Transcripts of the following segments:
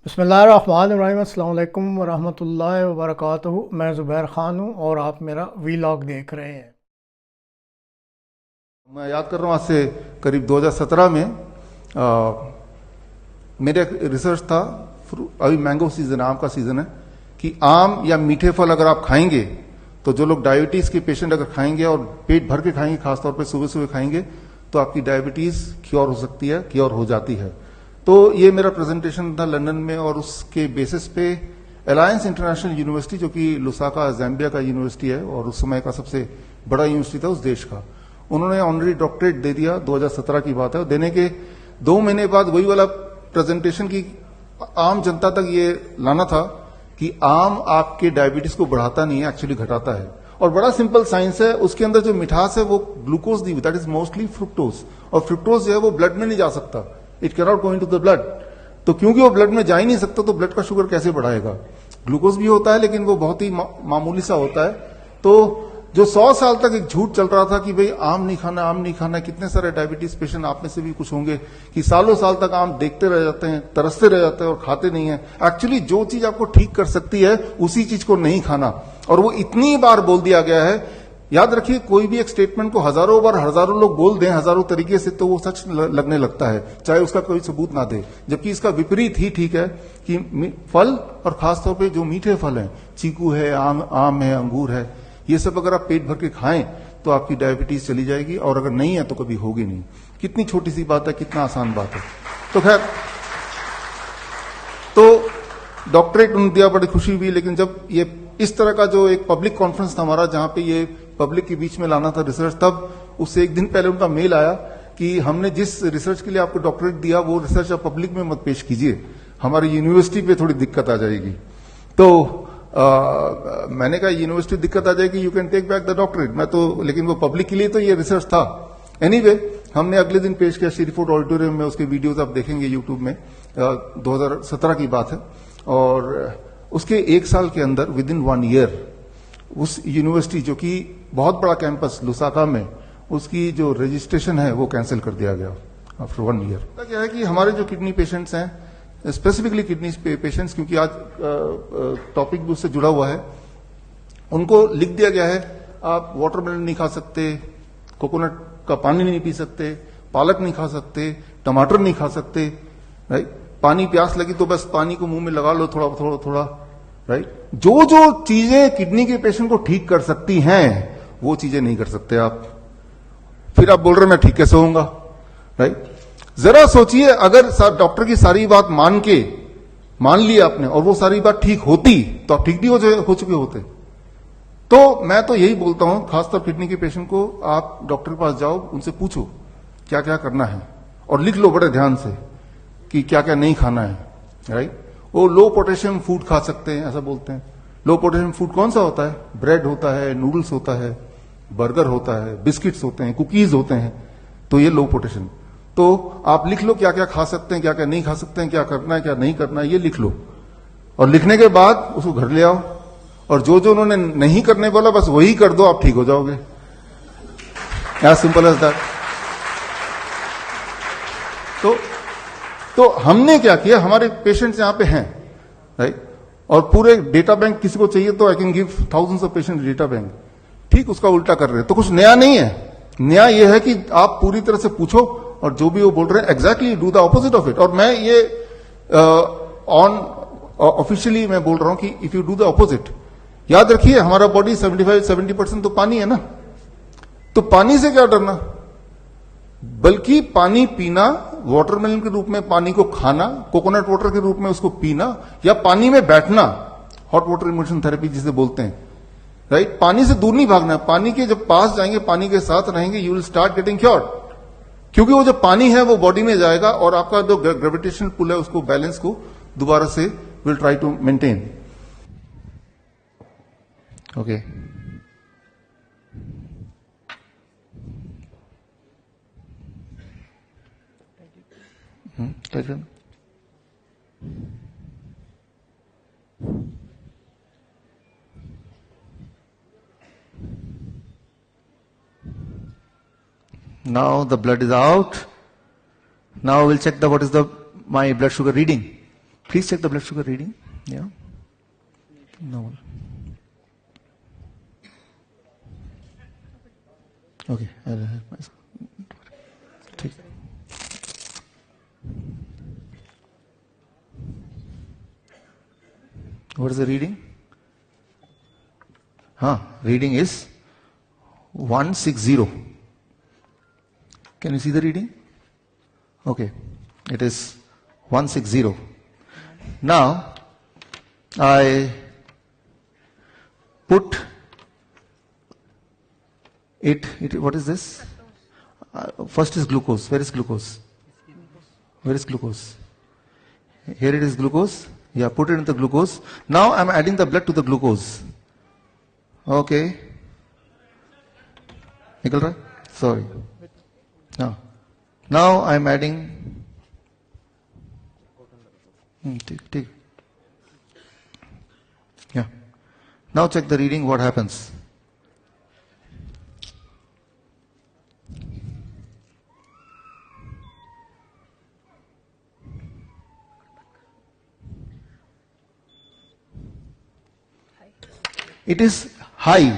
बिस्मिल्लाहिर्रहमानिर्रहीम। अस्सलाम वालेकुम वरहमतुल्लाहि वबरकातुहू। मैं ज़ुबैर ख़ान हूँ और आप मेरा वीलॉग देख रहे हैं। मैं याद कर रहा हूँ आज से करीब 2017 में मेरा एक रिसर्च था। अभी मैंगो सीजन, आम का सीजन है, कि आम या मीठे फल अगर आप खाएंगे तो जो लोग डायबिटीज के पेशेंट अगर खाएंगे और पेट भर के खाएंगे, खासतौर पे सुबह सुबह खाएंगे, तो आपकी डायबिटीज क्योर हो सकती है, क्योर हो जाती है। तो ये मेरा प्रेजेंटेशन था लंदन में, और उसके बेसिस पे अलायंस इंटरनेशनल यूनिवर्सिटी, जो कि लुसाका ज़ैम्बिया का यूनिवर्सिटी है और उस समय का सबसे बड़ा यूनिवर्सिटी था उस देश का, उन्होंने ऑनरी डॉक्टरेट दे दिया। 2017 की बात है। देने के 2 महीने बाद वही वाला प्रेजेंटेशन की आम जनता तक ये लाना था कि आम आपके डायबिटीज को बढ़ाता नहीं है, एक्चुअली घटाता है। और बड़ा सिंपल साइंस है, उसके अंदर जो मिठास है वो ग्लूकोज दी हुई, दैट इज मोस्टली फ्रुक्टोज, और फ्रुक्टोज जो है वो ब्लड में नहीं जा सकता, it can not go into the blood. तो क्योंकि वो ब्लड में जा ही नहीं सकता, तो ब्लड का शुगर कैसे बढ़ाएगा। ग्लूकोज भी होता है लेकिन वो बहुत ही मामूली सा होता है। तो जो 100 साल तक एक झूठ चल रहा था कि भाई आम नहीं खाना, आम नहीं खाना, कितने सारे डायबिटीज पेशेंट आप में से भी कुछ होंगे कि सालों साल तक आम देखते रह जाते हैं, तरसते रह जाते हैं और खाते नहीं है। एक्चुअली जो चीज आपको ठीक कर सकती है उसी चीज को नहीं खाना, और वो इतनी बार बोल दिया गया है। याद रखिए, कोई भी एक स्टेटमेंट को हजारों बार हजारों लोग बोल दें हजारों तरीके से, तो वो सच लगने लगता है, चाहे उसका कोई सबूत ना दे। जबकि इसका विपरीत ही ठीक है कि फल, और खासतौर पर जो मीठे फल हैं, चीकू है, आम है, अंगूर है, ये सब अगर आप पेट भर के खाएं तो आपकी डायबिटीज चली जाएगी, और अगर नहीं है तो कभी होगी नहीं। कितनी छोटी सी बात है, कितना आसान बात है। तो खैर, तो डॉक्टरेट उन्होंने दिया, बड़ी खुशी हुई। लेकिन जब ये इस तरह का जो एक पब्लिक कॉन्फ्रेंस था हमारा, जहां पे ये पब्लिक के बीच में लाना था रिसर्च, तब उससे एक दिन पहले उनका मेल आया कि हमने जिस रिसर्च के लिए आपको डॉक्टरेट दिया वो रिसर्च आप पब्लिक में मत पेश कीजिए, हमारी यूनिवर्सिटी पे थोड़ी दिक्कत आ जाएगी। तो मैंने कहा यूनिवर्सिटी दिक्कत आ जाएगी, you can take back the doctorate. मैं तो, लेकिन वो पब्लिक के लिए तो ये रिसर्च था। एनीवे, हमने अगले दिन पेश किया श्रीफोर्ड ऑडिटोरियम में। उसके वीडियोज आप देखेंगे यूट्यूब में। 2017 की बात है। और उसके 1 साल के अंदर, विद इन 1 ईयर, उस यूनिवर्सिटी जो कि बहुत बड़ा कैंपस लुसाका में, उसकी जो रजिस्ट्रेशन है वो कैंसिल कर दिया गया आफ्टर 1 ईयर। क्या है कि हमारे जो किडनी पेशेंट्स हैं, स्पेसिफिकली किडनी पेशेंट्स, क्योंकि आज टॉपिक भी उससे जुड़ा हुआ है, उनको लिख दिया गया है आप वाटरमेलन नहीं खा सकते, कोकोनट का पानी नहीं पी सकते, पालक नहीं खा सकते, टमाटर नहीं खा सकते, राइट। पानी, प्यास लगी तो बस पानी को मुंह में लगा लो थोड़ा थोड़ा थोड़ा, राइट। जो जो चीजें किडनी के पेशेंट को ठीक कर सकती हैं वो चीजें नहीं कर सकते आप। फिर आप बोल रहे मैं ठीक कैसे होऊंगा, राइट। जरा सोचिए, अगर डॉक्टर की सारी बात मान ली आपने और वो सारी बात ठीक होती तो आप ठीक भी हो चुके होते। तो मैं तो यही बोलता हूं, खासतौर किडनी के पेशेंट को, आप डॉक्टर के पास जाओ, उनसे पूछो क्या क्या करना है, और लिख लो बड़े ध्यान से कि क्या क्या नहीं खाना है, राइट। वो लो पोटेशियम फूड खा सकते हैं, ऐसा बोलते हैं। लो पोटेशियम फूड कौन सा होता है? ब्रेड होता है, नूडल्स होता है, बर्गर होता है, बिस्किट्स होते हैं, कुकीज होते हैं, तो ये लो पोटेशियम। तो आप लिख लो क्या क्या खा सकते हैं, क्या क्या नहीं खा सकते हैं, क्या करना है क्या नहीं करना है, ये लिख लो। और लिखने के बाद उसको घर ले आओ, और जो जो उन्होंने नहीं करने बोला बस वही कर दो, आप ठीक हो जाओगे। As simple as that. तो हमने क्या किया, हमारे पेशेंट्स यहां पे हैं, राइट, और पूरे डेटा बैंक किसी को चाहिए तो I can give thousands of patient data bank. ठीक उसका उल्टा कर रहे हैं। तो कुछ नया नहीं है। नया यह है कि आप पूरी तरह से पूछो, और जो भी वो बोल रहे हैं exactly do the opposite of it. और मैं ये ऑफिशियली मैं बोल रहा हूं कि if you do the opposite, याद रखिए हमारा बॉडी 75-70% तो पानी है ना, तो पानी से क्या डरना, बल्कि पानी पीना, वाटरमेलन के रूप में पानी को खाना, कोकोनट वाटर के रूप में उसको पीना, या पानी में बैठना, हॉट वाटर इमर्शन थेरेपी जिसे बोलते हैं, राइट। पानी से दूर नहीं भागना, पानी के जब पास जाएंगे, पानी के साथ रहेंगे, you will start getting cured. क्योंकि वो जो पानी है वो बॉडी में जाएगा और आपका जो ग्रेविटेशनल पुल है उसको, बैलेंस को दोबारा से will try to maintain. Okay, now the blood is out. Now we'll check what is my blood sugar reading. Please check the blood sugar reading. Yeah. No. Okay. I'll help myself. Take. What is the reading? Reading is 160. Can you see the reading? Okay. It is 160. Now, I put it, what is this? First is glucose. Where is glucose? Where is glucose? Here it is glucose. Yeah, put it in the glucose. Now I am adding the blood to the glucose. Okay. Nikal Rai? Sorry. Now I am adding. Take. Yeah. Now check the reading, what happens. It is high.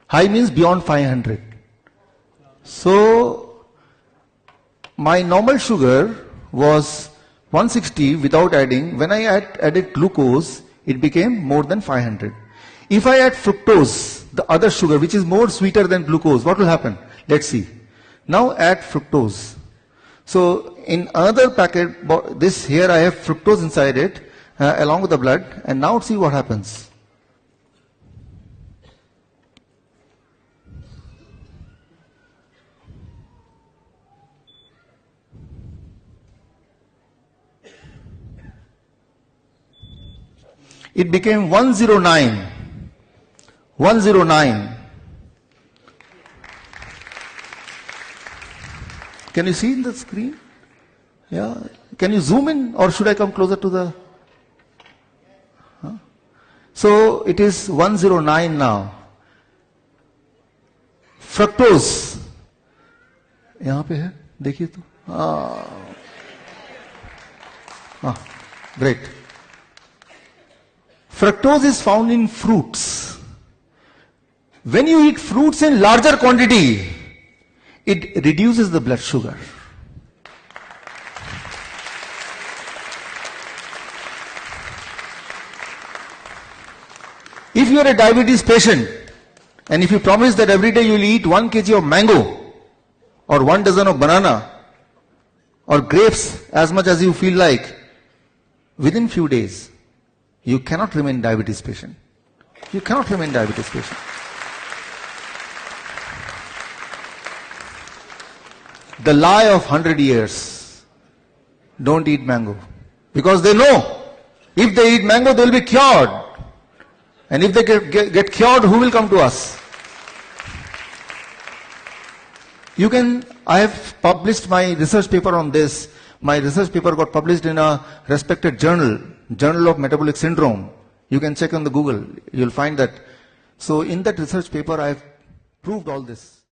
High means beyond 500. So, my normal sugar was 160 without adding. When I added glucose, it became more than 500. If I add fructose, the other sugar, which is more sweeter than glucose, what will happen? Let's see. Now add fructose. So, in another packet, this here I have fructose inside it, along with the blood, and now see what happens. It became 109. 109. Can you see in the screen? Yeah. Can you zoom in, or should I come closer to the? So it is 109 now. Fructose. यहाँ पे है, देखिए तो. Great. Fructose is found in fruits. When you eat fruits in larger quantity, it reduces the blood sugar. If you are a diabetes patient, and if you promise that every day you will eat 1 kg of mango, or 1 dozen of banana, or grapes as much as you feel like, within few days, you cannot remain diabetes patient. You cannot remain diabetes patient. The lie of 100 years. Don't eat mango. Because they know, if they eat mango, they will be cured. And if they get cured, who will come to us? I have published my research paper on this. My research paper got published in a respected journal, Journal of Metabolic Syndrome. You can check on the Google. You'll find that. So in that research paper, I have proved all this.